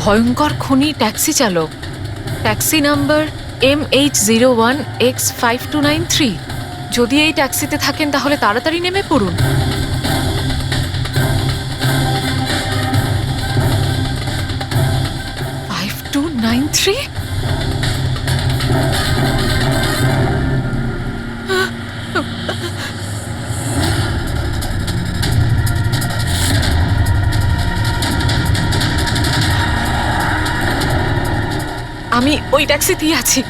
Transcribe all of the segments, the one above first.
ভয়ঙ্কর খুনি ট্যাক্সি চালক, ট্যাক্সি নাম্বার MH01X5293। যদি এই ট্যাক্সিতে থাকেন তাহলে তাড়াতাড়ি নেমে পড়ুন। Five two nine three. আমি ওই ট্যাক্সিতেই আছি,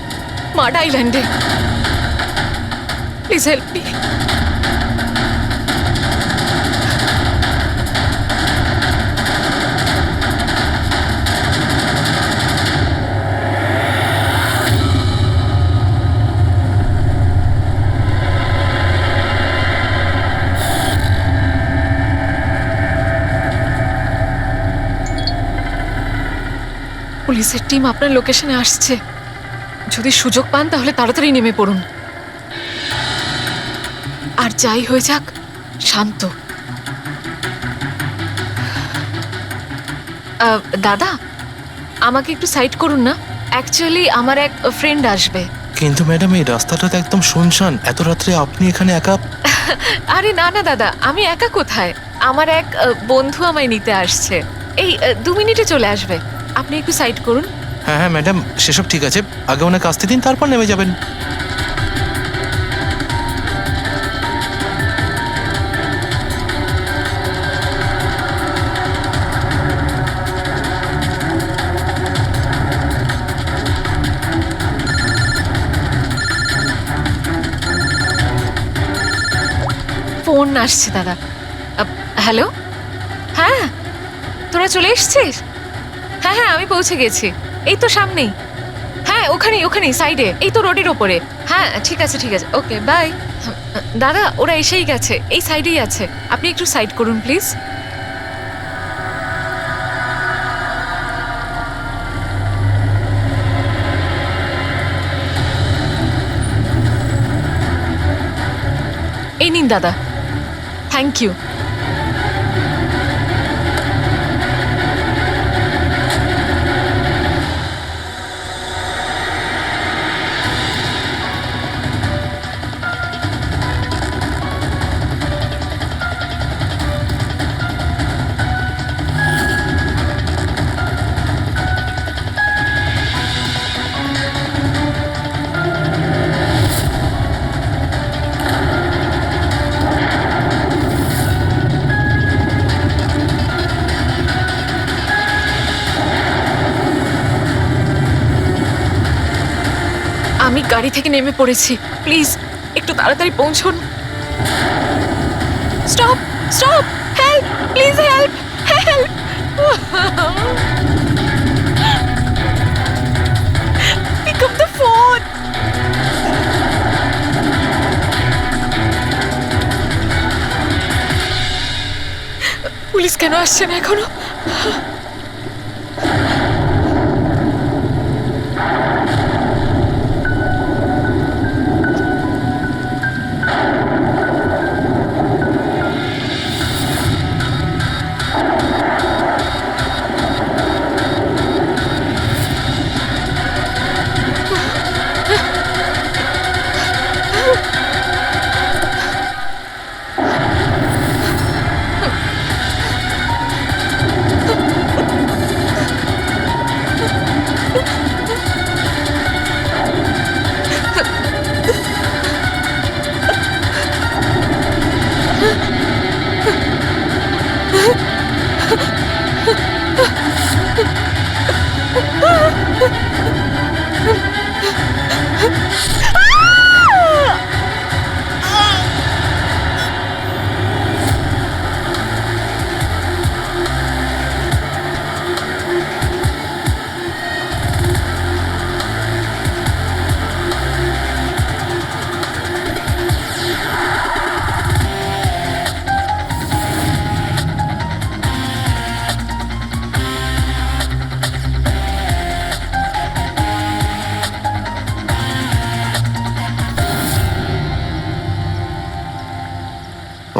মাড আইল্যান্ডে। Please help me. পুলিশের টিম আপনার লোকেশনে আসছে। যদি সুযোগ পান তাহলে তাড়াতাড়ি নেমে পড়ুন। আর যাই হয়ে যাক, শান্ত। দাদা, আমাকে একটু সাইড করুন না। অ্যাকচুয়ালি আমার এক ফ্রেন্ড আসবে। কিন্তু ম্যাডাম, এই রাস্তাটা তো একদম শুনশান। এত রাত্রে আপনি এখানে একা? আরে না না দাদা, আমি একা কোথায়? আমার এক বন্ধু আমায় নিতে আসছে। এই 2 মিনিটে চলে আসবে। আপনি একটু সাইড করুন। হ্যাঁ হ্যাঁ ম্যাডাম, সেসব ঠিক আছে। আগে ওনাকে আসতে দিন, তারপর নেমে যাবেন। ফোন আসছে দাদা। হ্যালো, হ্যাঁ তোরা চলে এসছিস? হ্যাঁ হ্যাঁ, আমি পৌঁছে গেছি। এই তো সামনেই। হ্যাঁ, ওখানেই সাইডে, এই তো রোডের ওপরে। হ্যাঁ ঠিক আছে ঠিক আছে, ওকে বাই। দাদা, ওরা এসেই গেছে, এই সাইডেই আছে। আপনি একটু সাইড করুন প্লিজ। এই নিন দাদা, থ্যাংক ইউ। আমি গাড়ি থেকে নেমে পড়েছি, প্লিজ একটু তাড়াতাড়ি পৌঁছুন। Stop stop, help, please help, help. Pick up the phone. Police কেন আসছে না এখনো?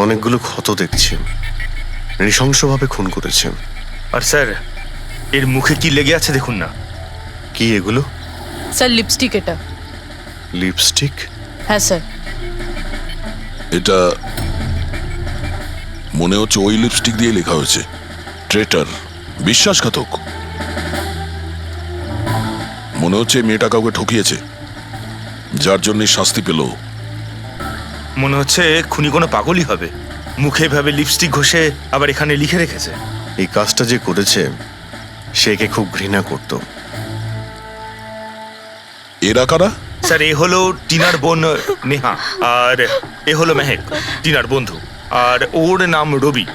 অনেকগুলো ক্ষত দেখছি, নৃশংসভাবে খুন করেছে। আর স্যার, এর মুখে কি লেগে আছে দেখুন না। কি এগুলো? স্যার লিপস্টিক এটা। লিপস্টিক? হ্যাঁ স্যার। এটা মনে হচ্ছে ওই লিপস্টিক দিয়ে লেখা হয়েছে ট্রেটার, বিশ্বাসঘাতক। মনে হচ্ছে এই মেয়েটা কাউকে ঠকিয়েছে, যার জন্য শাস্তি পেল। মনে হচ্ছে খুনি কোনো পাগলই হবে, মুখে ভাবে লিপস্টিক ঘষে আবার এখানে লিখে রেখেছে। এই কাজটা যে করেছে সে একে খুব ঘৃণা করত। এরা কারা? স্যার এ হলো টিনার বোন নেহা, আর এ হলো মেহেক, টিনার বন্ধু, আর ওর নাম রবি।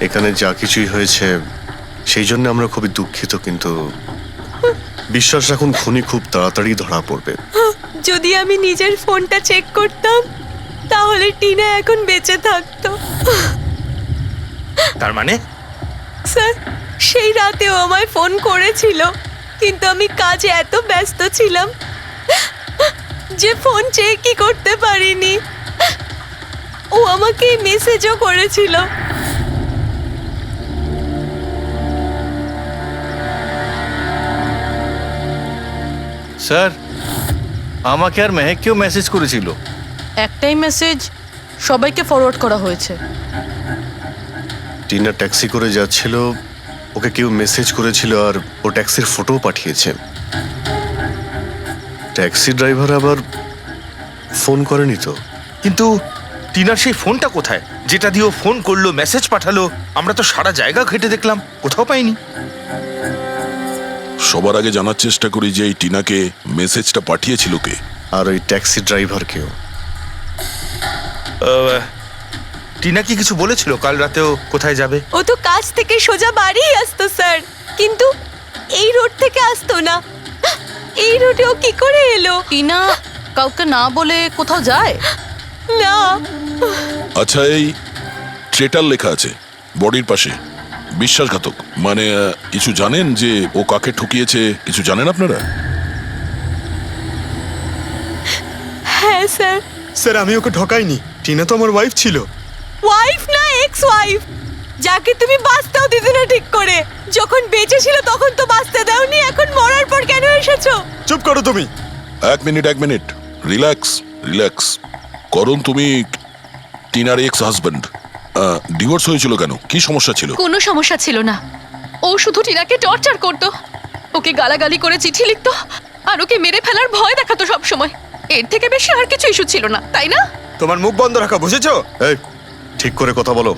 এখানে যা কিছুই হয়েছে সেই জন্য আমরা খুবই দুঃখিত, কিন্তু বিশ্বাস রাখুন খুনি খুব তাড়াতাড়ি ধরা পড়বে। যদি আমি নিজের ফোনটা চেক করতাম তাহলে টিনা এখন বেঁচে থাকতো। তার মানে স্যার সেই রাতেও আমায় ফোন করেছিল, কিন্তু আমি কাজে এত ব্যস্ত ছিলাম যে ফোন চেকই করতে পারিনি। ও আমাকে মেসেজও করেছিল। স্যার, আমাকে আর মেহেককেও মেসেজ করেছিল। একটাই মেসেজ সবাইকে ফরওয়ার্ড করা হয়েছে। টিনা ট্যাক্সি করে যাচ্ছিল, ওকে কেউ মেসেজ করেছিল আর ও ট্যাক্সির ফটোও পাঠিয়েছে। ট্যাক্সি ড্রাইভার আবার ফোন করেনি তো। কিন্তু টিনার সেই ফোনটা কোথায়, যেটা দিয়ে ও ফোন করলো, মেসেজ পাঠালো? আমরা তো সারা জায়গা ঘেটে দেখলাম, কোথাও পাইনি। সবার আগে জানার চেষ্টা করি যে এই টিনাকে মেসেজটা পাঠিয়েছিল কে। আর ওই ট্যাক্সি ড্রাইভারকেও। টিনা কি কিছু বলেছিল কাল রাতেও কোথায় যাবে? ও তো কাজ থেকে সোজা বাড়ি আসতো স্যার, কিন্তু এই রোড থেকে আসতো না। এই রোডে ও কি করে এলো? টিনা কাউকে না বলে কোথাও যায় না। আচ্ছা, এই ট্রেটার লেখা আছে বডির পাশে, বিশ্বাসঘাতক মানে কিছু জানেন যে ও কাকে ঠকিয়েছে? কিছু জানেন আপনারা? হ্যাঁ স্যার। স্যার আমি ওকে ঠকাইনি, টিনা তো আমার ওয়াইফ ছিল। ওয়াইফ না, এক্স ওয়াইফ, যাকে তুমি বাঁচতেও দিতে না ঠিক করে। যখন বেঁচে ছিল তখন তো বাঁচতে দাওনি, এখন মরার পর কেন এসেছো? চুপ করো তুমি। এক মিনিট, রিল্যাক্স রিল্যাক্স। করুন, তুমি টিনার এক্স হাজব্যান্ড, ডিভোর্স হয়েছিল কেন? কি সমস্যা ছিল? কোনো সমস্যা ছিল না, ও শুধু টিনাকে টর্চার করতো, ওকে গালাগালি করে চিঠি লিখতো আর ওকে মেরে ফেলার ভয় দেখাতো সব সময়। এর থেকে বেশি আর কিছু ইস্যু ছিল না, তাই না? তোমার মুখ বন্ধ রাখা, বুঝেছো? এই, ঠিক করে কথা বলো।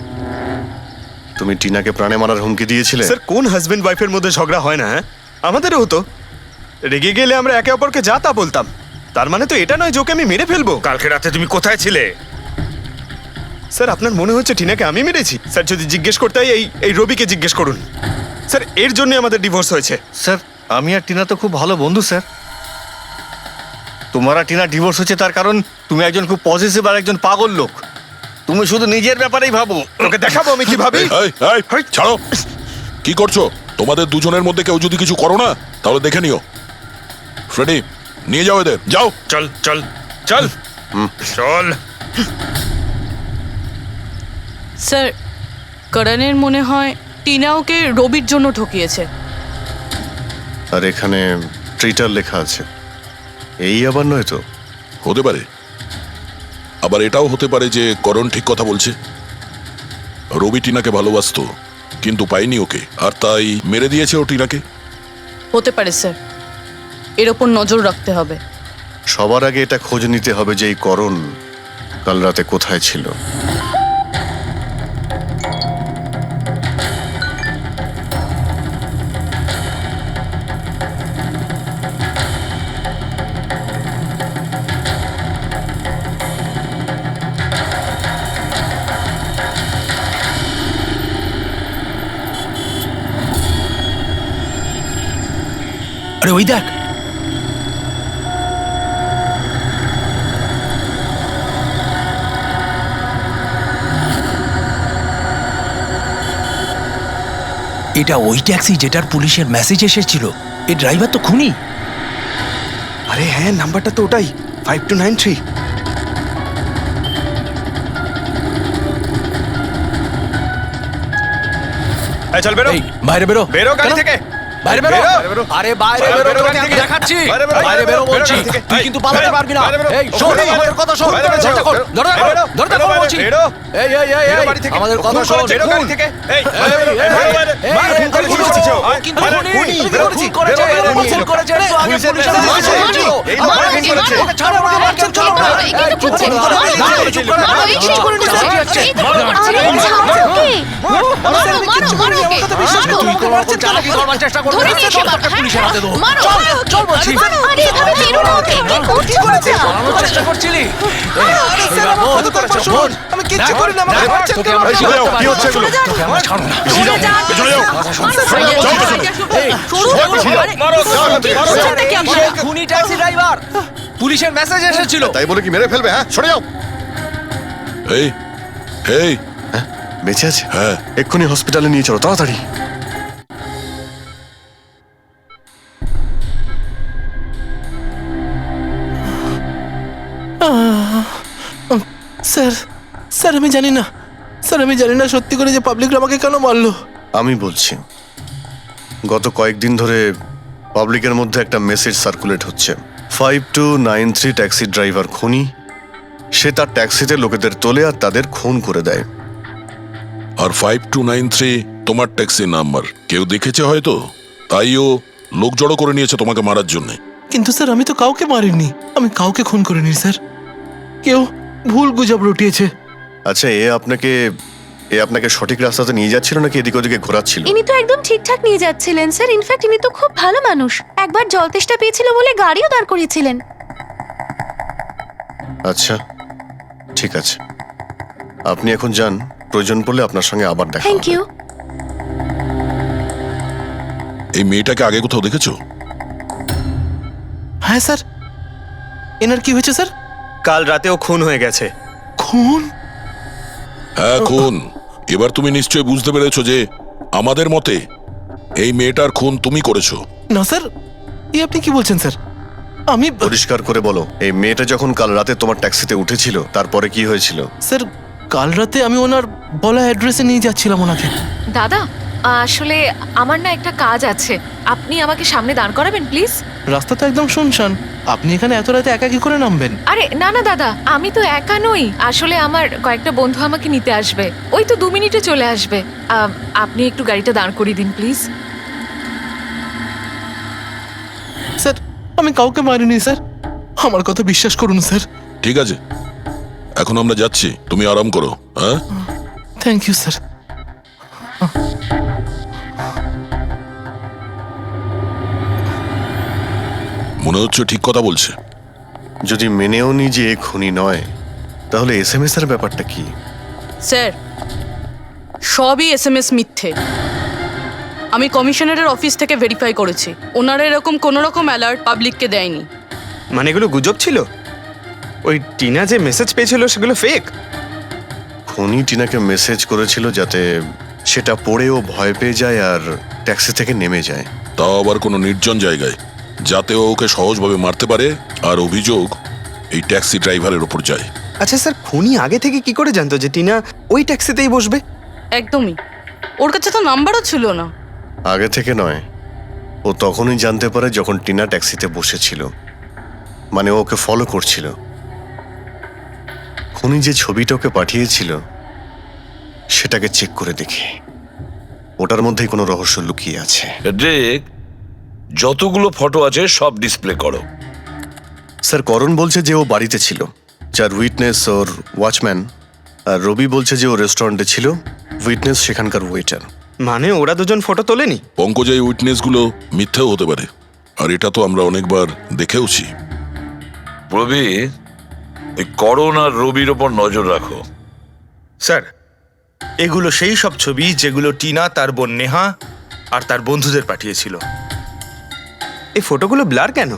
তুমি টিনাকে প্রাণে মারার হুমকি দিয়েছিলে? স্যার কোন হাজবেন্ড ওয়াইফের মধ্যে ঝগড়া হয় না? হ্যাঁ, আমাদেরও হতো। রেগে গেলে আমরা একে অপরকে যা তা বলতাম। তার মানে তো এটা নয় যে ওকে আমি মেরে ফেলবো। কালকে রাতে তুমি কোথায় ছিলে? স্যার আপনার মনে হচ্ছে টিনাকে আমি মেরেছি? স্যার যদি জিজ্ঞেস করতে হয় এই রবিকে জিজ্ঞেস করুন। স্যার এর জন্য আমাদের ডিভোর্স হয়েছে। স্যার, আমি আর টিনা তো খুব ভালো বন্ধু স্যার। তোমার আর টিনা ডিভোর্স হচ্ছে তার কারণ তুমি একজন খুব পজিটিভ আর একজন পাগল লোক। তুমি শুধু নিজের ব্যাপারেই ভাবো। ওকে দেখাবো আমি কি ভাবি। এই, ছাড়ো। কি করছো? তোমাদের দুজনের মধ্যে কেউ যদি কিছু করো না তাহলে দেখে নিও। ফ্রেডি, নিয়ে যাও এদের, যাও। চল চল চল চল। স্যার, করণের মনে হয় টিনা ওকে রবির জন্য ঠকিয়েছে। আর এখানে ট্রিটার লেখা আছে, এই আবার নয় তো? হতে পারে, আবার এটাও হতে পারে যে করণ ঠিক কথা বলছে। রবি টিনাকে ভালোবাসতো কিন্তু পাইনি ওকে, আর তাই মেরে দিয়েছে ও টিনাকে। হতে পারে স্যার, এর ওপর নজর রাখতে হবে। সবার আগে এটা খোঁজ নিতে হবে যে এই করণ কাল রাতে কোথায় ছিল। আরে ওই দেখ, এটা ওই ট্যাক্সি যেটার পুলিশের মেসেজ এসেছিল। এই ড্রাইভার তো খুনি। আরে হ্যাঁ, নাম্বারটা তো ওটাই, 5293। চল বেরো। এই, বাইরে বেরো। বেরো গাড়ি কেন? থেকে। বাইরে বেরো। বাইরে বেরো। আরে বাইরে বাইরে বেরো, বেরো তোকে গাড়ি আমি থেকে। দেখাচ্ছি। বাইরে বেরো, বাইরে বেরো বেরো বলছি। গাড়ি থেকে। তুই এই, কিন্তু পালাতে বাইরে, পারবি না। বাইরে বেরো। এই, শোন, বাইরে বেরো। আমাদের কথা শোন। বাইরে বেরো, দরজা খোল, বেরো। দরজা খোল, বেরো, দরজা বেরো খোল বাইরে, বলছি। বেরো। এই, এই, এই, বেরো এই, বাড়ি থেকে। আমাদের কথা খুন শোন। করেছে, বেরো গাড়ি থেকে। এই, এই, বেরো, এই, বেরো বাইরে। এই, বাইরে এই, খুন করে খুন দিয়েছে। করেছে। আয়, কিন্তু বাইরে, খুনি, খুনি, খুন বেরো, করেছে, খুন করেছে, বেরো, বেরো, খুন করেছে। একটু আগে পুলিশের পুলিশের কাছে কাছে আছে। ছিল। এই আমার মারা খুন করেছে। করেছে। ওকে ছাড়ো, আমাকে মারছেন, চলো, মারো, এই কিন্তু চুপ করছে। করো, মারো, মারো, মারো, চুপ করো, মারো, এই সেই করে নিচ্ছে। এই তো করছে। মারো, মারো, মারো ওকে। মারো। তুই তো ওরকম চালাকি করবার চেষ্টা করবি। ধরে নিয়ে এসে মার। পুলিশের হাতে দাও। মারো, চল, মারো, চল বলছি। মারো, আরে এভাবে মেরো না ওকে। কি করছো তোমরা? পালানোর চেষ্টা করছিলি? আমি কিচ্ছু করি না, আমাকে মারছেন তোকে কেন? আমরা কি ছাড়তে পারি না। হচ্ছে এগুলো? তোকে আমরা ছাড়বো না। চলে যান। চলে যাও। এই, খুনি ট্যাক্সি ড্রাইভার। পুলিশের মেসেজ এসেছিল। তাই বলে কি মেরে ফেলবে? হ্যাঁ, সরে যাও। এই এই বেঁচে আছে? হ্যাঁ। এক্ষুনি হসপিটালে নিয়ে চলো, তাড়াতাড়ি। স্যার স্যার আমি জানি না, স্যার আমি জানি না সত্যি করে যে পাবলিকরা আমাকে কেন মারলো। আমি বলছি, গত কয়েকদিন ধরে পাবলিকের মধ্যে একটা মেসেজ সার্কুলেট হচ্ছে। 5293 ট্যাক্সি ড্রাইভার খুনি। সে তার ট্যাক্সিতে লোকেদের তোলে আর তাদের খুন করে দেয়। আর 5293 তোমার ট্যাক্সি নাম্বার। কেউ দেখেছে হয়তো, তাইও লোক জড়ো করে নিয়েছে তোমাকে মারার জন্য। কিন্তু স্যার আমি তো কাউকে মারিনি, আমি কাউকে খুন করিনি স্যার। কেউ ভুল গুজব রটিয়েছে। আচ্ছা, এ আপনাকে সঠিক রাস্তাতে নিয়ে যাচ্ছিল নাকি এদিক ওদিকে ঘোরাচ্ছিল? ইনি তো একদম ঠিকঠাক নিয়ে যাচ্ছিলেন স্যার। ইনফ্যাক্ট ইনি তো খুব ভালো মানুষ। একবার জল তেষ্টা পেয়েছিল বলে গাড়িও দাঁড় করিয়েছিলেন। আচ্ছা, ঠিক আছে, আপনি এখন যান। প্রয়োজন পড়লে আপনার সঙ্গে আবার দেখা থ্যাংক হবে। ইউ। এই মেয়েটাকে আগে কোথাও দেখেছো? হ্যাঁ স্যার। এনার কি হয়েছে স্যার? কাল রাতেও খুন হয়ে গেছে। খুন? হ্যাঁ, খুন। এবার তুমি নিশ্চয়ই বুঝতে পেরেছো যে আমাদের মতে এই মেয়েটার খুন তুমি করেছো। না স্যার, আপনি কি বলছেন স্যার? আমি পরিষ্কার করে বলো, এই মেয়েটা যখন কাল রাতে তোমার ট্যাক্সিতে উঠেছিল তারপরে কি হয়েছিল? স্যার কাল রাতে আমি ওনার বলা অ্যাড্রেসে নিয়ে যাচ্ছিলাম ওনাকে। দাদা, আসলে আমার না একটা কাজ আছে। আপনি আমাকে সামনে দাঁড় করাবেন প্লিজ? রাস্তা তো একদম শুনশান, আপনি এখানে এত রাতে একা কি করে নামবেন? আরে না না দাদা, আমি তো একা নই। আসলে আমার কয়েকটা বন্ধু আমাকে নিতে আসবে। ওই তো 2 মিনিটে চলে আসবে। আপনি একটু গাড়িটা দাঁড় করিয়ে দিন প্লিজ। স্যার আমি কাউকে মারিনি স্যার, আমার কথা বিশ্বাস করুন স্যার। ঠিক আছে, এখন আমরা যাচ্ছি, তুমি আরাম করো। হ্যাঁ, থ্যাংক ইউ স্যার। মনে হচ্ছে ঠিক কথা বলছে। যদি মেনেও নি যে এ খুনি নয়, তাহলে SMS এর ব্যাপারটা কি? স্যার সবই SMS মিথ্যে। আমি কমিশনারের অফিস থেকে ভেরিফাই করেছি। ওনারা এরকম কোনো রকম অ্যালার্ট পাবলিককে দেয়নি। মানে এগুলো গুজব ছিল? ওই টিনা যে মেসেজ পেয়েছিল সেগুলো ফেক? খুনি টিনাকে মেসেজ করেছিল যাতে সেটা পড়েও ভয় পেয়ে যায় আর ট্যাক্সি থেকে নেমে যায়। তাও আবার কোনো নির্জন জায়গায়, যাতে ও ওকে সহজভাবে মারতে পারে আর অভিযোগ এই ট্যাক্সি ড্রাইভারের ওপর যায়। আচ্ছা স্যার, খুনি আগে থেকে কি করে জানতো যে টিনা ওই ট্যাক্সিতেই বসবে? একদমই, ওর কাছে তো নাম্বারও ছিল না। আগে থেকে নয়, ও তখনই জানতে পারে যখন টিনা ট্যাক্সিতে বসেছিল। মানে ও ওকে ফলো করছিল। খুনি যে ছবিটা ওকে পাঠিয়েছিল সেটাকে চেক করে দেখি, ওটার মধ্যেই কোনো রহস্য লুকিয়ে আছে। দেখ, যতগুলো ফটো আছে সব ডিসপ্লে করো। স্যার, করণ বলছে যে ও বাড়িতে ছিল, যার উইটনেস ওর ওয়াচম্যান। আর রবি বলছে যে ও রেস্টুরেন্টে ছিল, উইটনেস সেখানকার ওয়েটার। মানে ওরা দুজন ফটো তোলেনি? পঙ্কজ, এই উইটনেসগুলো মিথ্যেও হতে পারে, আর এটা তো আমরা অনেকবার দেখেওছি। রবি, এই করণ আর রবির ওপর নজর রাখো। স্যার, এগুলো সেই সব ছবি যেগুলো টিনা তার বোন নেহা আর তার বন্ধুদের পাঠিয়েছিল। এই ফটোগুলো ব্লার কেন?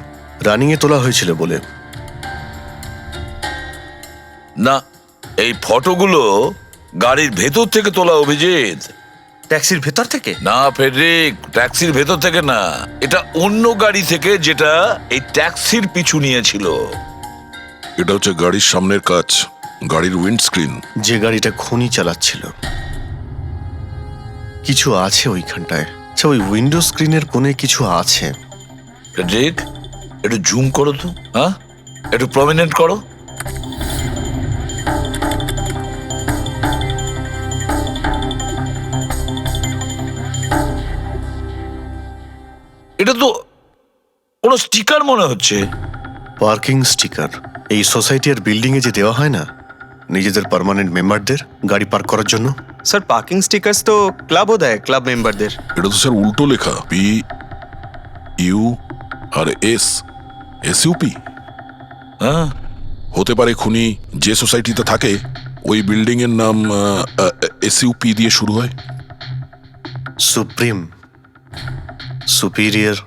রানিংয়ে তোলা হয়েছিল বলে। না, এই ফটোগুলো গাড়ির ভেতর থেকে তোলা, অভিজিৎ। ট্যাক্সির ভেতর থেকে? না ফেডরিক, ট্যাক্সির ভেতর থেকে না। এটা অন্য গাড়ি থেকে, যেটা এই ট্যাক্সির পিছু নিয়েছিল। এটা হচ্ছে গাড়ির সামনের কাচ, গাড়ির উইন্ডস্ক্রিন। যে গাড়িটা খুনি চালাচ্ছিল। কিছু আছে ওইখানটায়। আচ্ছা, ওই উইন্ডো স্ক্রিনের কোণে কিছু আছে। দেখ, একটু জুম করো তো, হ্যাঁ, একটু প্রমিনেন্ট করো। এটা তো কোনো স্টিকার মনে হচ্ছে। Parking sticker. এই সোসাইটির বিল্ডিং এ যে দেওয়া হয় না নিজেদের পার্মানেন্ট মেম্বারদের গাড়ি পার্ক করার জন্য। স্যার পার্কিং স্টিকার্স তো ক্লাবও দেয়, ক্লাব মেম্বারদের। এটা তো স্যার উল্টো লেখা, P U R S, SUP. হ্যাঁ, হতে পারে খুনি যে সোসাইটিতে থাকে ওই বিল্ডিং এর নাম এসইউপি দিয়ে শুরু হয়। সুপ্রিম, সুপিরিয়র,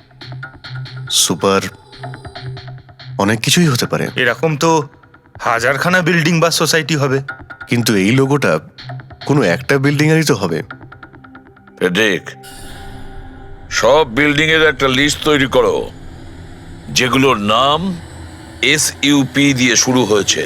সুপার, অনেক কিছুই হতে পারে। এরকম তো হাজারখানা বিল্ডিং বা সোসাইটি হবে। কিন্তু এই লোগোটা কোনো একটা বিল্ডিং এরই তো হবে। দেখ, সব বিল্ডিং এর একটা লিস্ট তৈরি করো যেগুলোর নাম এসইউপি দিয়ে শুরু হয়েছে।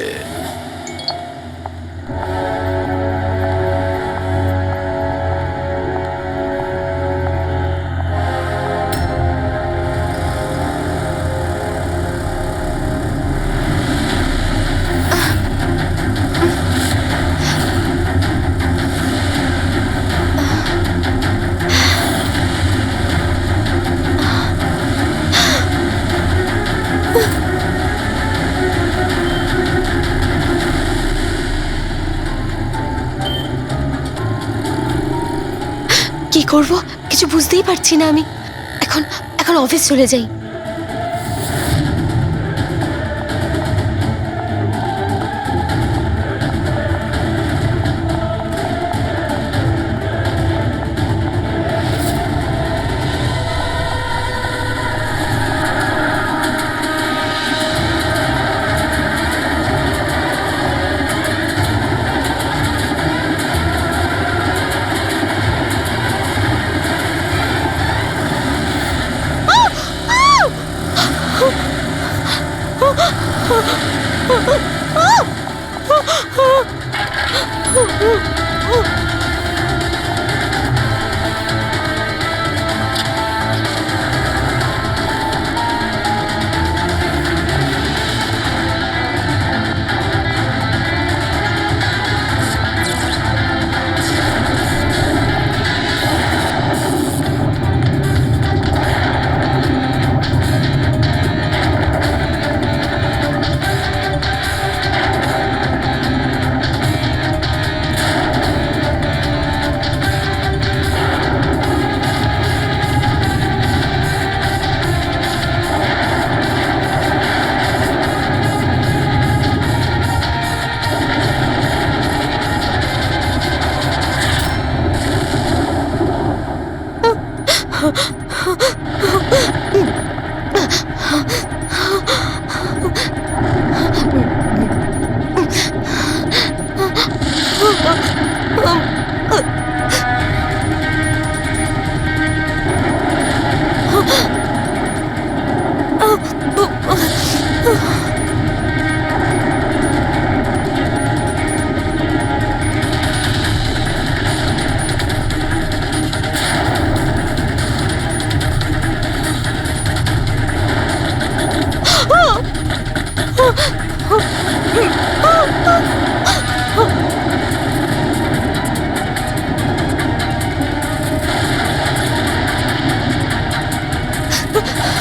কি করব কিছু বুঝতেই পারছি না আমি। এখন এখন অফিস চলে যাই।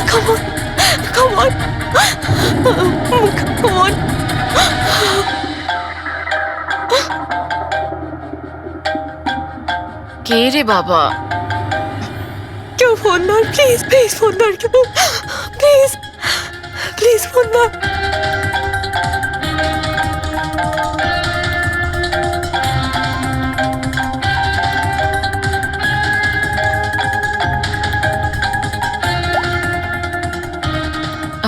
Come on. Come on. Come on. কে রে বাবা? কেউ ফোন ধর, প্লিজ প্লিজ ফোন ধর, প্লিজ প্লিজ ফোন ধর।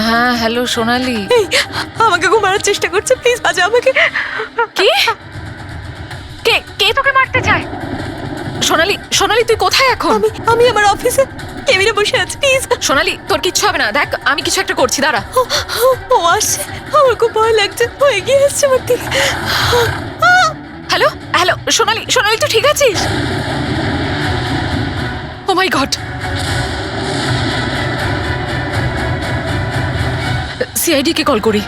হ্যাঁ হ্যালো সোনালি। এই আমাকে ঘুমানোর চেষ্টা করছে, প্লিজ বাজা আমাকে। কি? কে কে তোকে মারতে চায়? সোনালি, সোনালি তুই কোথায় এখন? আমি আমার অফিসে কেবিনে বসে আছি, প্লিজ। সোনালি তোর কিচ্ছু হবে না, দেখ আমি কিছু একটা করছি, দাঁড়া। ও আসছে, আমার খুব ভয় লাগছে, ও এগিয়ে আসছে আমার দিকে। হ্যালো হ্যালো সোনালি, সোনালি তুই ঠিক আছিস? ও মাই গড, সিআইডি কে কল করি।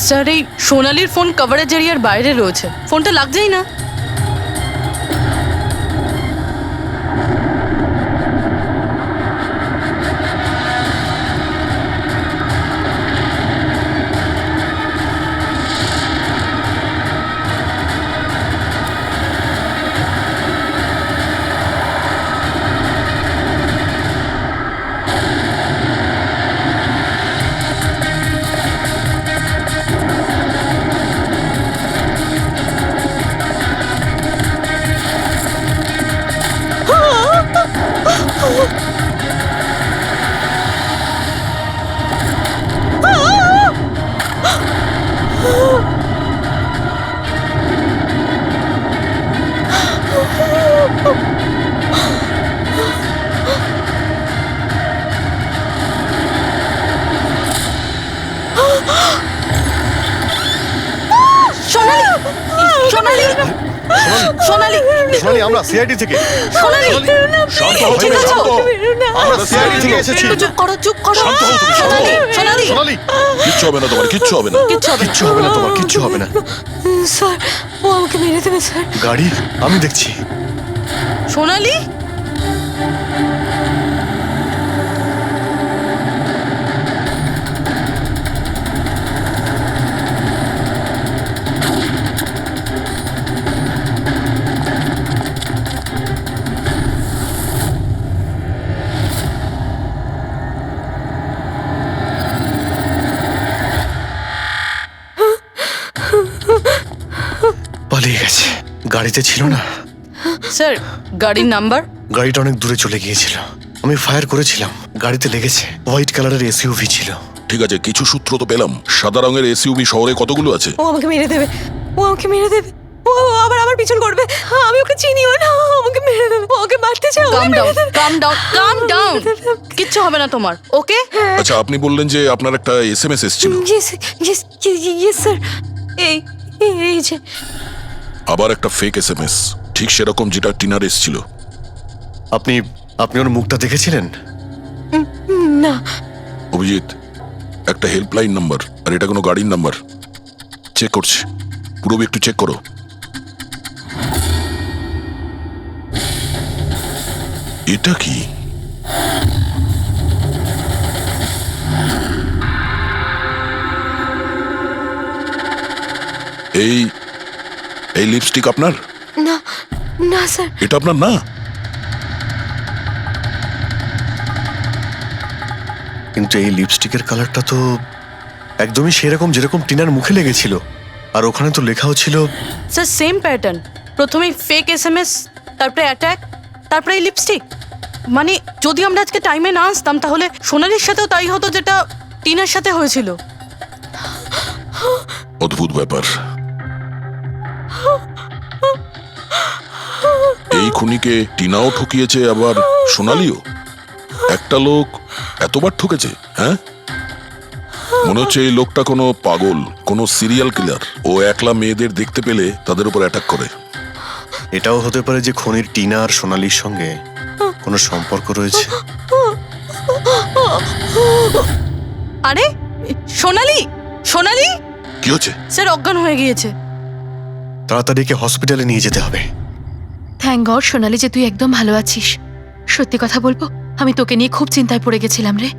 স্যার এই সোনালির ফোন কভারেজ এরিয়ার বাইরে রয়েছে, ফোনটা লাগছেই না। সোনালি, সোনালি, সোনালি, সোনালি, আমরা সিআইডি থেকে। সোনালি, শান্ত হও ঠিক তুমি, আছো? শান্ত হও। আমরা সিআইডি থেকে এসেছি। একটু চুপ করো, চুপ করো। শান্ত হও তুমি, শান্ত সোনালি, হও। সোনালি, সোনালি, কিচ্ছু হবে না তোমার, কিচ্ছু হবে না। কিচ্ছু হবে না। কিচ্ছু হবে না তোমার, কিচ্ছু হবে না। স্যার ও আমাকে মেরে দেবে স্যার। গাড়ি আমি দেখছি। সোনালি, পালিয়ে গেছে। গাড়িতে ছিল না। স্যার গাড়ির নাম্বার? গাড়িটা অনেক দূরে চলে গিয়েছিল। আমি ফায়ার করেছিলাম, গাড়িতে লেগেছে। হোয়াইট কালারের এসইউভি ছিল। ঠিক আছে, কিছু সূত্র তো পেলাম। সাদা রঙের এসইউভি শহরে কতগুলো আছে? ও আমাকে মেরে দেবে, ও আমাকে মেরে দেবে, ও আবার আমার পিছন করবে। আমি ওকে চিনিও না, ও আমাকে মেরে দেবে, ও ওকে মারতে চাও। কাম ডাউন, কাম ডাউন, কাম ডাউন। কিচ্ছু হবে না তোমার, ওকে? আচ্ছা, আপনি বললেন যে আপনার একটা এসএমএস এসেছিল। Yes yes yes sir. এই এই যে আবার একটা ফেক এসএমএস, ঠিক সেরকম যেটা টিনার এসেছিল। আপনি আপনি ওর মুখটা দেখেছিলেন? না। অভিজিৎ, একটা হেল্পলাইন নাম্বার, আর এটা কোনো গাড়ির নাম্বার। চেক করছি, পুরো একটু চেক করো। এটা কি? এই এই লিপস্টিক আপনার? না না স্যার। এটা আপনার না? কিন্তু এই লিপস্টিকের কালারটা তো একদমই সেরকম যেরকম টিনার মুখে লেগেছিল। আর ওখানে তো লেখাও ছিল। স্যার সেম প্যাটার্ন, প্রথমে ফেক এসএমএস, তারপরে অ্যাটাক, তারপরে এই লিপস্টিক। মানে যদি আমরা আজকে টাইমে না আসতাম তাহলে সোনালির সাথেও তাই হতো যেটা টিনার সাথে হয়েছিল। অদ্ভুত ব্যাপার। এই খুনিকে টিনাও ঠকিয়েছে, আবার সোনালিও। একটা লোক এতবার ঠকেছে, হ্যাঁ? মনে হচ্ছে এই লোকটা কোনো পাগল, কোনো সিরিয়াল কিলার। ও একলা মেয়েদের দেখতে পেলে তাদের উপর অ্যাটাক করে। এটাও হতে পারে যে খনির টিনা আর সোনালির সঙ্গে কোনো সম্পর্ক রয়েছে। আরে সোনালি, সোনালি! কি হচ্ছে? স্যার অজ্ঞান হয়ে গিয়েছে। তাড়াতাড়ি একে হসপিটালে নিয়ে যেতে হবে। থ্যাংক গড সোনালি যে তুই একদম ভালো আছিস। সত্যি কথা বলবো, আমি তোকে নিয়ে খুব চিন্তায় পড়ে গেছিলাম রে।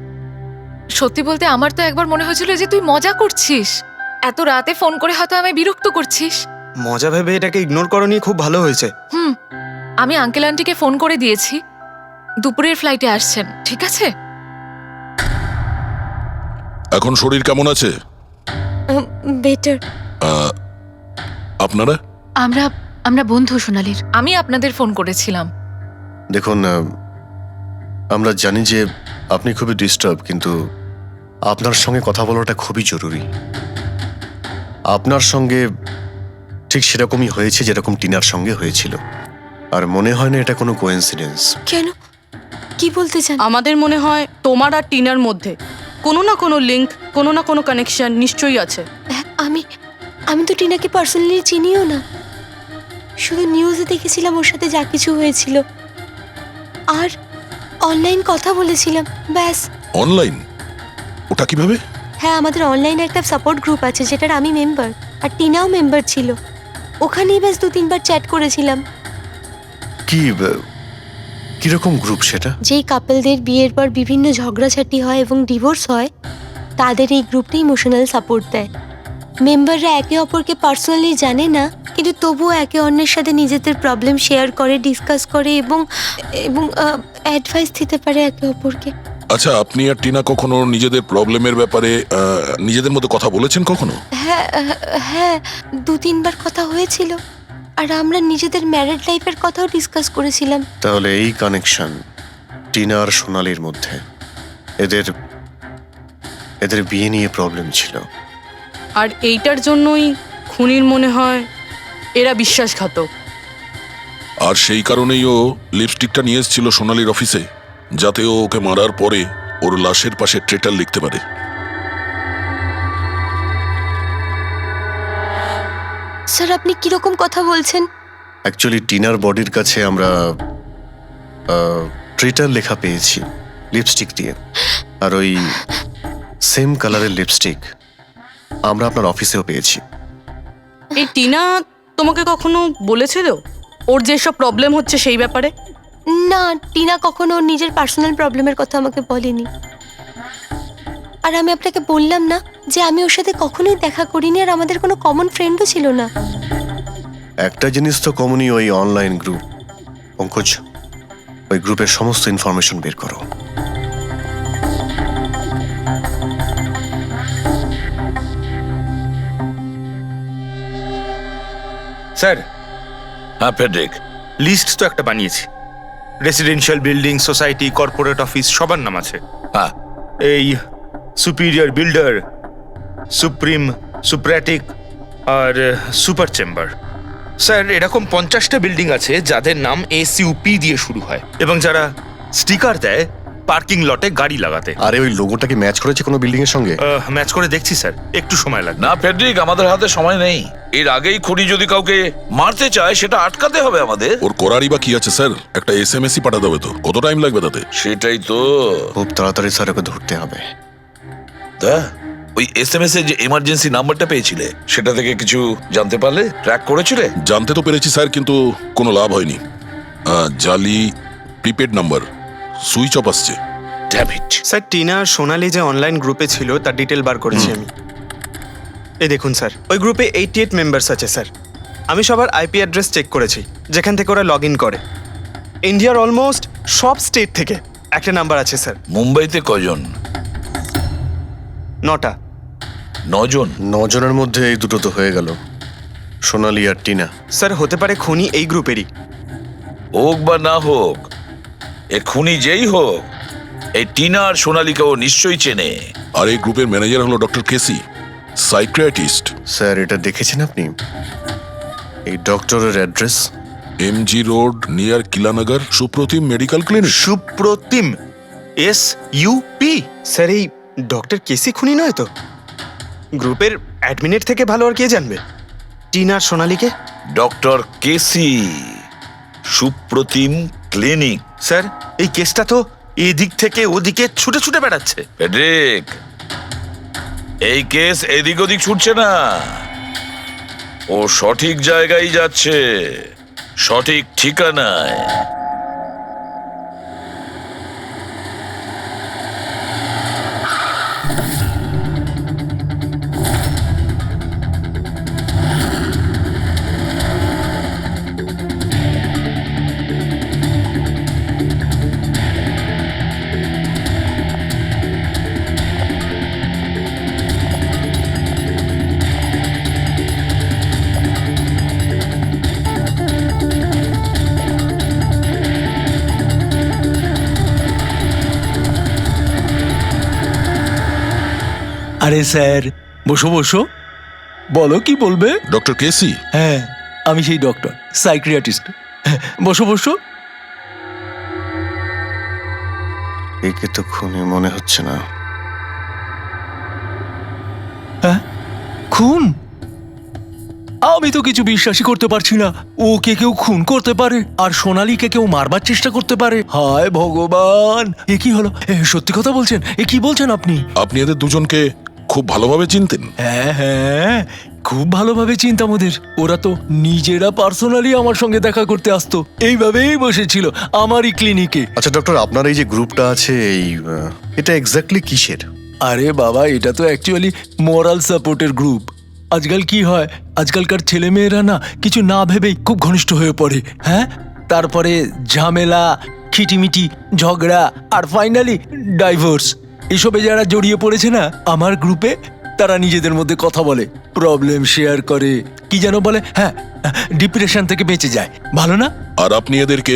সত্যি বলতে আমার তো একবার মনে হয়েছিল যে তুই মজা করছিস, এত রাতে ফোন করে হয়তো আমায় বিরক্ত করছিস। মজা ভেবে এটাকে ইগনোর করনি, খুব ভালো হয়েছে। আমি আঙ্কেল আন্টিকে ফোন করে দিয়েছি, দুপুরের ফ্লাইটে আসছেন, ঠিক আছে? এখন শরীর কেমন আছে? বেটার। আপনারা? আমরা বন্ধু সোনালির। আমি আপনাদের ফোন করেছিলাম। দেখুন, আমরা জানি যে আপনি খুবই ডিস্টার্ব, কিন্তু আপনার সঙ্গে কথা বলাটা খুবই জরুরি। আপনার সঙ্গে ঠিক সেরকমই হয়েছে যেরকম টিনার সঙ্গে হয়েছিল। আর মনে হয় না এটা কোনো কোইন্সিডেন্স। কেন, কি বলতে চান? আমাদের মনে হয় তোমার আর টিনার মধ্যে কোনো না কোনো লিঙ্ক, কোনো না কোনো কানেকশন নিশ্চয়ই আছে। আমি আমি তো টিনাকে পার্সোনালি চিনিও না, শুধু নিউজে দেখেছিলাম ওর সাথে যা কিছু হয়েছিল, আর অনলাইন কথা বলেছিলাম, ব্যাস। অনলাইন? ওটা কিভাবে? হ্যাঁ, আমাদের অনলাইনে একটা সাপোর্ট গ্রুপ আছে যেটার আমি মেম্বার, আর টিনাও মেম্বার ছিল। ওখানেই ব্যাস 2-3 বার চ্যাট করেছিলাম। কিরকম গ্রুপ সেটা? যেই কাপলদের বিয়ের পর বিভিন্ন ঝগড়াঝাটি হয় এবং ডিভোর্স হয়, তাদের এই গ্রুপটা ইমোশনাল সাপোর্ট দেয়। মেম্বাররা একে অপরকে পার্সোনালি জানে না, কিন্তু তবুও একে অন্যের সাথে নিজেদের প্রবলেম শেয়ার করে, ডিসকাস করে এবং এবং অ্যাডভাইস দিতে পারে একে অপরকে। আচ্ছা, আপনি আর টিনা কখনো নিজেদের প্রবলেমের ব্যাপারে নিজেদের মধ্যে কথা বলেছেন কখনো? হ্যাঁ হ্যাঁ, 2-3 বার কথা হয়েছিল, আর আমরা নিজেদের ম্যারিড লাইফের কথাও ডিসকাস করেছিলাম। তাহলে এই কানেকশন টিনা আর সোনালির মধ্যে, এদের বিয়ে নিয়ে প্রবলেম ছিল। আর এইটার জন্যই খুনির মনে হয় এরা বিশ্বাসঘাতক। আর সেই কারণেই ও লিপস্টিকটা নিয়ে এসেছিল সোনালির অফিসে, যাতে ও ওকে মারার পরে ওর লাশের পাশে ট্রেটার লিখতে পারে। স্যার, আপনি কিরকম কথা বলছেন? অ্যাকচুয়ালি টিনার বডির কাছে আমরা ট্রেটার লেখা পেয়েছি লিপস্টিক দিয়ে, আর ওই সেম কালারের লিপস্টিক আমরা আপনার অফিসেও পেয়েছি। এই টিনা তোমাকে কখনো বলেছিল ওর যেসব প্রবলেম হচ্ছে সেই ব্যাপারে? না, টিনা কখনো ওর নিজের পার্সোনাল প্রবলেমের কথা আমাকে বলেনি। আর আমি আপনাকে বললাম না যে আমি ওর সাথে কখনোই দেখা করিনি, আর আমাদের কোনো কমন ফ্রেন্ডও ছিল না। একটা জিনিস তো কমনই, ওই অনলাইন গ্রুপ। পঙ্কজ, ওই গ্রুপের সমস্ত ইনফরমেশন বের করো। স্যার, হ্যাঁ ফেডরিক, লিস্ট তো একটা বানিয়েছি। Residential building, society, corporate office সবার নাম আছে। হ্যাঁ এই সুপিরিয়র বিল্ডার, সুপ্রিম, সুপ্রাটিক আর সুপার চেম্বার। স্যার, এরকম 50টা বিল্ডিং আছে যাদের নাম SUP দিয়ে শুরু হয়, এবং যারা স্টিকার দেয় পার্কিং লটে গাড়ি লাগাতে। আরে ওই লোগোটা কি ম্যাচ করেছে কোনো বিল্ডিং এর সঙ্গে? ম্যাচ করে দেখছি স্যার, একটু সময় লাগবে। না ফেডরিক, আমাদের হাতে সময় নেই। এর আগেই খুনি যদি কাউকে মারতে চায় সেটা আটকাতে হবে আমাদের। ওর করারই বা কি আছে স্যার? একটা SMS-ই পাঠাতে হবে তো, কত টাইম লাগবে তাতে? সেটাই তো। খুব তাড়াতাড়ি স্যার ওকে ধরতে হবে। তা ওই SMS এর যে এমার্জেন্সি নাম্বারটা পেয়েছিলে, সেটা থেকে কিছু জানতে পারলে? ট্র্যাক করেছিলে? জানতে তো পেরেছি স্যার, কিন্তু কোনো লাভ হয়নি। জালি প্রিপেড নাম্বার, সুইচ অফ আসছে। Damn it. স্যার, টিনা আর সোনালি যে অনলাইন গ্রুপে ছিল তার ডিটেল বার করেছি আমি। এই দেখুন স্যার, ওই গ্রুপে 88 মেম্বার্স আছে স্যার। আমি সবার IP অ্যাড্রেস চেক করেছি, যেখান থেকে ওরা লগ ইন করে। ইন্ডিয়ার অলমোস্ট সব স্টেট থেকে একটা নাম্বার আছে স্যার। মুম্বাইতে কজন? 9টা। 9 জন? 9 জনের মধ্যে এই দুটো তো হয়ে গেল, সোনালি আর টিনা। স্যার, হতে পারে খুনি এই গ্রুপেরই। হোক বা না হোক, এ খুনি যেই হোক, এই টিনা আর সোনালিকে ও নিশ্চয়ই চেনে। আর এই গ্রুপের ম্যানেজার হলো ডক্টর কেসি, সাইকিয়াট্রিস্ট। স্যার, এটা দেখেছেন আপনি? এই ডক্টরের address MG road near Kilanagar, Supratim medical clinic. Supratim, SUP? Sir, এই ডক্টর কেসি খুনি নয় তো? গ্রুপের অ্যাডমিনের থেকে ভালো আর কে জানবে টিনা আর সোনালিকে? ডক্টর কেসি, সুপ্রতিম ক্লিনিক। স্যার, এই কেসটা তো এদিক থেকে ওদিকে ছুটে ছুটে বেড়াচ্ছে। ফেডরিক, এই কেস এদিক ওদিক ছুটছে না, ও সঠিক জায়গায় যাচ্ছে, সঠিক ঠিকানায়। আরে স্যার, বসো বসো। বলো কি বলবে? ডক্টর কেসি, হ্যাঁ, আমি সেই ডক্টর, সাইক্রিয়াটিস্ট। বসো বসো। একে তো খুনি মনে হচ্ছে না। হ্যাঁ, খুন? আমি তো কিছু বিশ্বাসই করতে পারছি না। ওকে কেউ খুন করতে পারে আর সোনালীকে কেউ মারবার চেষ্টা করতে পারে? হায় ভগবান, এ কি হলো? সত্যি কথা বলছেন? এ কি বলছেন আপনি? আপনি এদের দুজনকে খুব ভালোভাবে চিনতেন? হ্যাঁ হ্যাঁ, খুব ভালোভাবে চিনতাম ওদের। ওরা তো নিজেরা পার্সোনালি আমার সঙ্গে দেখা করতে আসতো, এইভাবেই বসেছিল আমারই ক্লিনিকে। আচ্ছা ডক্টর, আপনার এই যে গ্রুপটা আছে, এটা এক্স্যাক্টলি কিসের? আরে বাবা, এটা তো অ্যাকচুয়ালি মোরাল সাপোর্টের গ্রুপ। আজকাল কি হয়, আজকালকার ছেলেমেয়েরা না কিছু না ভেবেই খুব ঘনিষ্ঠ হয়ে পড়ে। হ্যাঁ, তারপরে ঝামেলা, খিটিমিটি, ঝগড়া আর ফাইনালি ডাইভোর্স। এসবে যারা জড়িয়ে পড়েছে না আমার গ্রুপে, তারা নিজেদের মধ্যে কথা বলে, প্রবলেম শেয়ার করে, কি যেন বলে, হ্যাঁ, ডিপ্রেশন থেকে বেঁচে যায়। ভালো না? আর আপনি এদেরকে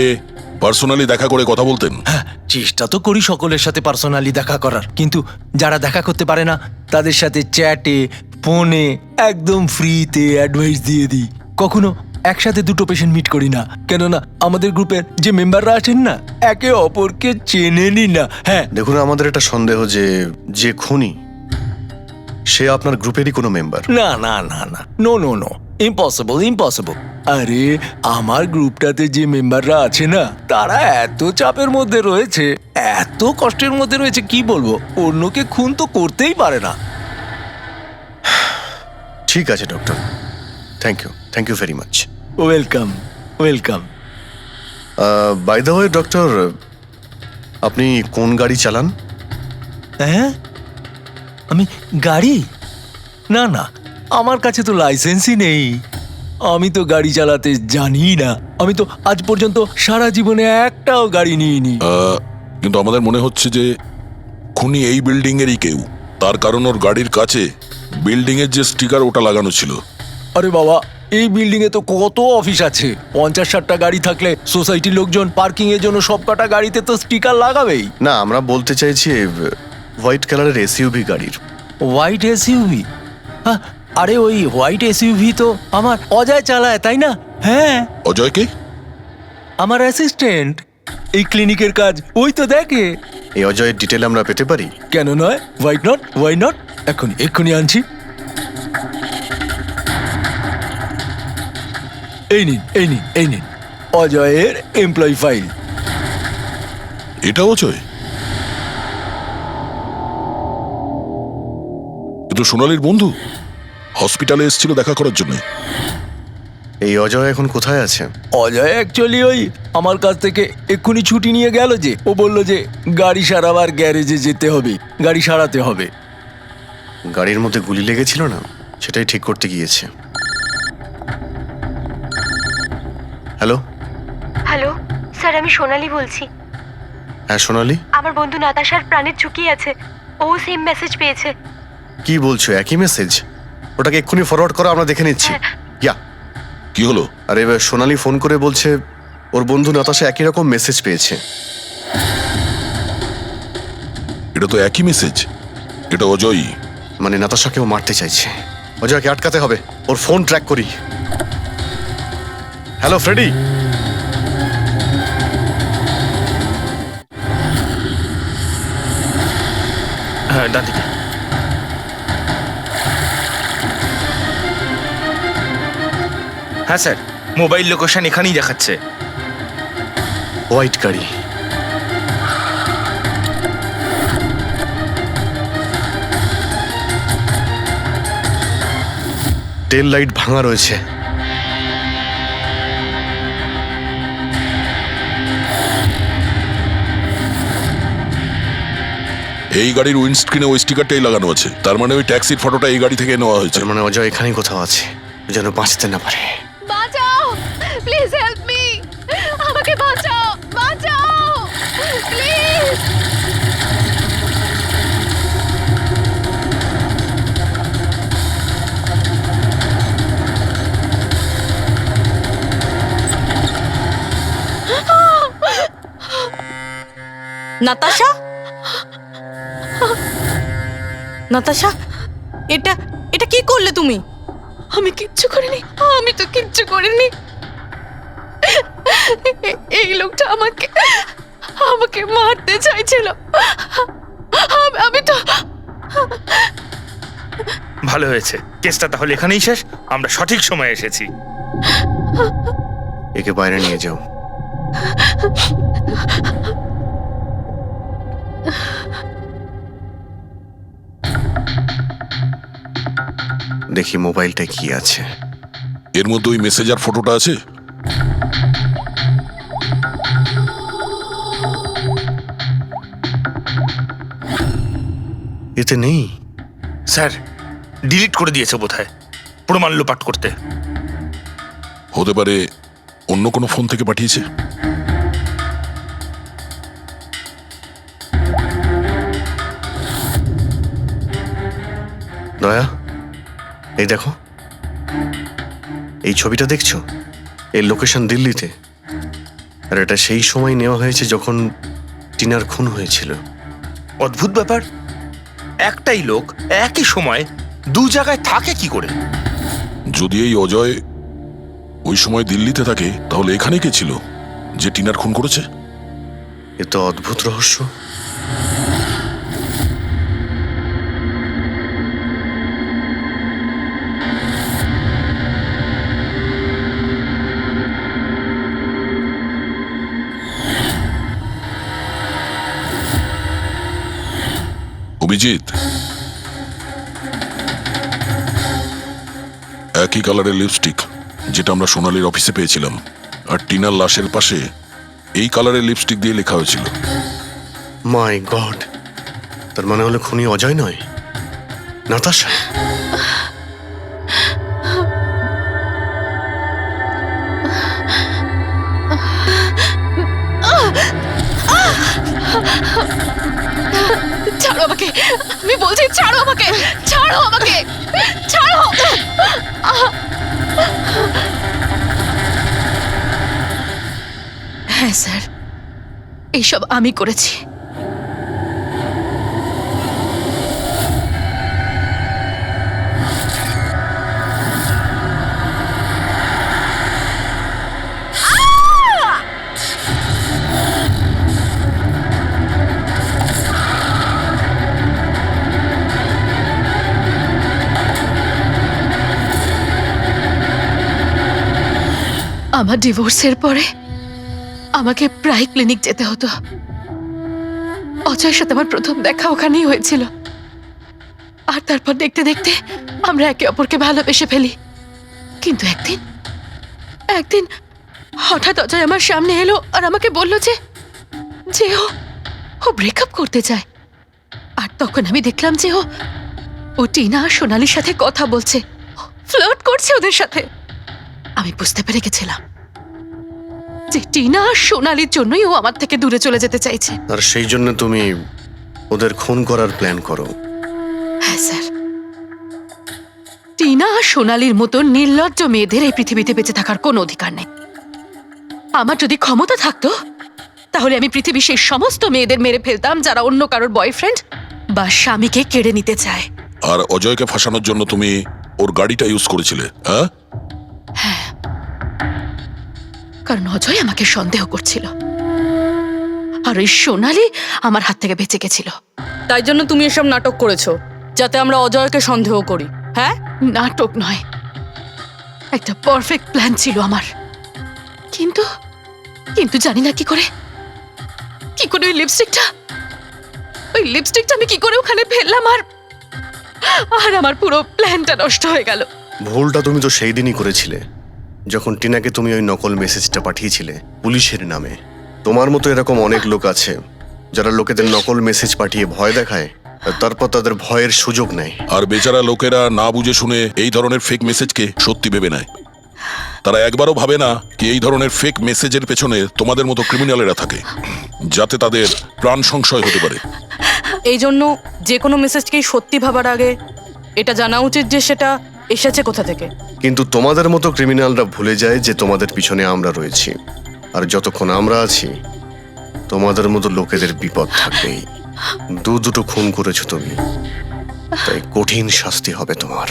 পার্সোনালি দেখা করে কথা বলতেন? হ্যাঁ, চেষ্টা তো করি সকলের সাথে পার্সোনালি দেখা করার, কিন্তু যারা দেখা করতে পারে না তাদের সাথে চ্যাটে, ফোনে একদম ফ্রিতে অ্যাডভাইস দিয়ে দিই। কখনো একসাথে দুটো পেশেন্ট মিট করি না, কেননা আমাদের গ্রুপের যে মেম্বাররা আছেন না একে অপরকে চেনেনি না। হ্যাঁ, দেখুন, আমাদের একটা সন্দেহ যে খুনি সে আপনার গ্রুপেরই কোনো মেম্বার। না না না না, no no no, impossible impossible. আরে আমার গ্রুপটাতে যে মেম্বাররা আছে না তারা এত চাপের মধ্যে রয়েছে, এত কষ্টের মধ্যে রয়েছে, কি বলবো, অন্যকে খুন তো করতেই পারে না। ঠিক আছে doctor, thank you very much. Welcome welcome. By the way doctor, আপনি কোন গাড়ি চালান? হ্যাঁ, আমি গাড়ি? না না, আমার কাছে তো লাইসেন্সই নেই। আমি তো গাড়ি চালাতে জানি না। আমি তো আজ পর্যন্ত সারা জীবনে একটাও গাড়ি নিইনি। কিন্তু আমাদের মনে হচ্ছে যে খুনি এই বিল্ডিং এরই কেউ, তার কারণ ওর গাড়ির কাছে বিল্ডিং এর যে স্টিকার ওটা লাগানো ছিল। আরে বাবা, এই বিল্ডিং এ তো কত অফিস আছে, 50-60টা গাড়ি থাকলে সোসাইটির লোকজন পার্কিং এর জন্য সব কটা গাড়িতে তো স্টিকার লাগাবেই। না, আমরা বলতে চাইছি হোয়াইট কালারের এসইউভি গাড়ির। White SUV? আরে ওই হোয়াইট এসইউভি তো আমার অজয় চালায়, তাই না? হ্যাঁ, অজয় কে? আমার অ্যাসিস্ট্যান্ট, এই ক্লিনিকের কাজ ওই তো দেখে। এই অজয়ের ডিটেল আমরা পেতে পারি? কেন নয়, ওয়াই নট, এক্ষুনি আনছি। এই নিন অজয়ের এমপ্লয়ি ফাইল। এটা অজয়? কিন্তু সোনালীর বন্ধু হসপিটালে এসেছিল দেখা করার জন্য। এই অজয় এখন কোথায় আছে? অজয় অ্যাকচুয়ালি ওই আমার কাছ থেকে এক্ষুনি ছুটি নিয়ে গেল, যে ও বলল যে গাড়ি সারাবার গ্যারেজে যেতে হবে, গাড়ি সারাতে হবে। গাড়ির মধ্যে গুলি লেগেছিল না, সেটাই ঠিক করতে গিয়েছে। হ্যালো হ্যালো স্যার, আমি সোনালি বলছি। হ্যাঁ সোনালি, আমার বন্ধু নাতাশার প্রাণের ঝুঁকি আছে, ও সেম মেসেজ পেয়েছে। কি বলছো? একই মেসেজ? ওটাকে এক্ষুনি ফরওয়ার্ড করো, আমরা দেখে নিচ্ছি। ইয়া, কি হলো? আরে এবার সোনালি ফোন করে বলছে ওর বন্ধু নাতাশা একই রকম মেসেজ পেয়েছে। এটা তো একই মেসেজ, এটা অজয়ই। মানে নাতাশাকেও মারতে চাইছে। অজয়কে আটকাতে হবে, ওর ফোন ট্র্যাক করি। Hello Freddy. হ্যাঁ, ডান দিকে। হ্যাঁ স্যার, মোবাইল লোকেশন এখানেই দেখাচ্ছে। হোয়াইট গাড়ি। টেল লাইট ভাঙা রয়েছে। এই গাড়ির উইন্ডস্ক্রিনে ওই স্টিকারটাই লাগানো আছে, তার মানে ওই ট্যাক্সির ফটোটা এই গাড়ি থেকে নেওয়া হয়েছে। তার মানে অজয় এখানেই কোথাও আছে, যেন বাঁচতে না পারে। বাঁচাও, প্লিজ হেল্প মি, আমাকে বাঁচাও, প্লিজ। নাতাশা, নাতাশা, এটা এটা কি করলে তুমি? আমি কিচ্ছু করিনি, আমি তো কিচ্ছু করিনি। এই লোকটা আমাকে আমাকে মারতে চাইছিল। আমি তো ভালো হয়েছে, কেসটা তাহলে এখানেই শেষ। আমরা সঠিক সময়ে এসেছি। একে বাইরে নিয়ে যাও। দেখি মোবাইলটা কি আছে। এর মধ্যে ওই মেসেজ আর ফটোটা আছে? এতে নেই। স্যার, ডিলিট করে দিয়েছে বোধহয় প্রমাণ লোপাট করতে। হতে পারে অন্য কোনো ফোন থেকে পাঠিয়েছে। দয়া, এই দেখো, এই ছবিটা দেখছো? এর লোকেশন দিল্লিতে, আর এটা সেই সময় নেওয়া হয়েছে যখন টিনার খুন হয়েছিল। অদ্ভুত ব্যাপার, একটাই লোক একই সময় দু জায়গায় থাকে কি করে? যদি এই অজয় ওই সময় দিল্লিতে থাকে, তাহলে এখানে কে ছিল যে টিনার খুন করেছে? এ তো অদ্ভুত রহস্য। অভিজিৎ, একই কালারের লিপস্টিক যেটা আমরা সোনালীর অফিসে পেয়েছিলাম, আর টিনার লাশের পাশে এই কালারের লিপস্টিক দিয়ে লেখা হয়েছিল। মাই গড, তার মানে হলো খুনি অজয় নয়, নাতাশা। ছাড়ো আমাকে, আমি বলছি ছাড়ো আমাকে, ছাড়ো আমাকে, ছাড়ো। হ্যাঁ স্যার, এইসব আমি করেছি। আমার ডিভোর্সের পরে আমাকে প্রায় ক্লিনিক যেতে হতো। অজয়ের সাথে আমার প্রথম দেখা ওখানেই হয়েছিল, আর তারপর দেখতে দেখতে আমরা একে অপরকে ভালোবেসে ফেলি। কিন্তু একদিন হঠাৎ অজয় আমার সামনে এলো আর আমাকে বলল যে ও ব্রেকআপ করতে চায়। আর তখন আমি দেখলাম যে ও টিনা আর সোনালীর সাথে কথা বলছে, ফ্লার্ট করছে ওদের সাথে। আমি বুঝতে পেরে গেছিলাম যে টিনা আর সোনালীর জন্যই ও আমার থেকে দূরে চলে যেতে চাইছে। আর সেই জন্য তুমি ওদের খুন করার প্ল্যান করো? হ্যাঁ স্যার, টিনা আর সোনালীর মতো নির্লজ্জ মেয়েদের এই পৃথিবীতে বেঁচে থাকার কোনো অধিকার নেই। আমার যদি ক্ষমতা থাকতো, তাহলে আমি পৃথিবীর সেই সমস্ত মেয়েদের মেরে ফেলতাম যারা অন্য কারোর বয়ফ্রেন্ড বা স্বামীকে কেড়ে নিতে চায়। আর অজয়কে ফাঁসানোর জন্য তুমি ওর গাড়িটা ইউজ করেছিলে? হ্যাঁ, কারণ অজয় আমাকে সন্দেহ করছিল, আর ওই সোনালী আমার হাত থেকে বেঁচে গেছিল। তাই জন্য তুমি এসব নাটক করেছো যাতে আমরা অজয়কে সন্দেহ করি? হ্যাঁ, নাটক নয়, একটা পারফেক্ট প্ল্যান ছিল আমার। কিন্তু কিন্তু জানি না কি করে ওই লিপস্টিকটা আমি কি করে ওখানে ফেললাম, আর আমার পুরো প্ল্যানটা নষ্ট হয়ে গেল। ভুলটা তুমি তো সেই দিনই করেছিলে, যখন টিনাকে তুমি ওই নকল মেসেজটা পাঠিয়েছিলে পুলিশের নামে। তোমার মতো এরকম অনেক লোক আছে যারা লোকেদের নকল মেসেজ পাঠিয়ে ভয় দেখায়, আর তারপর তাদের ভয়ের সুযোগ নেয়। আর বেচারা লোকেরা না বুঝে শুনে এই ধরনের ফেক মেসেজকে সত্যি ভেবে নেয়। তারা একবারও ভাবে না কি এই ধরনের ফেক মেসেজের পেছনে তোমাদের মতো ক্রিমিনালেরা থাকে, যাতে তাদের প্রাণ সংশয় হতে পারে। এই জন্য যে কোনো মেসেজকেই সত্যি ভাবার আগে এটা জানা উচিত যে সেটা এসেছে কোথা থেকে। কিন্তু তোমাদের মতো ক্রিমিনালরা ভুলে যায় যে তোমাদের পিছনে আমরা রয়েছি, আর যতক্ষণ আমরা আছি তোমাদের মতো লোকেদের বিপদ থাকবেই। দুটো খুন করেছো তুমি, তাই কঠিন শাস্তি হবে তোমার।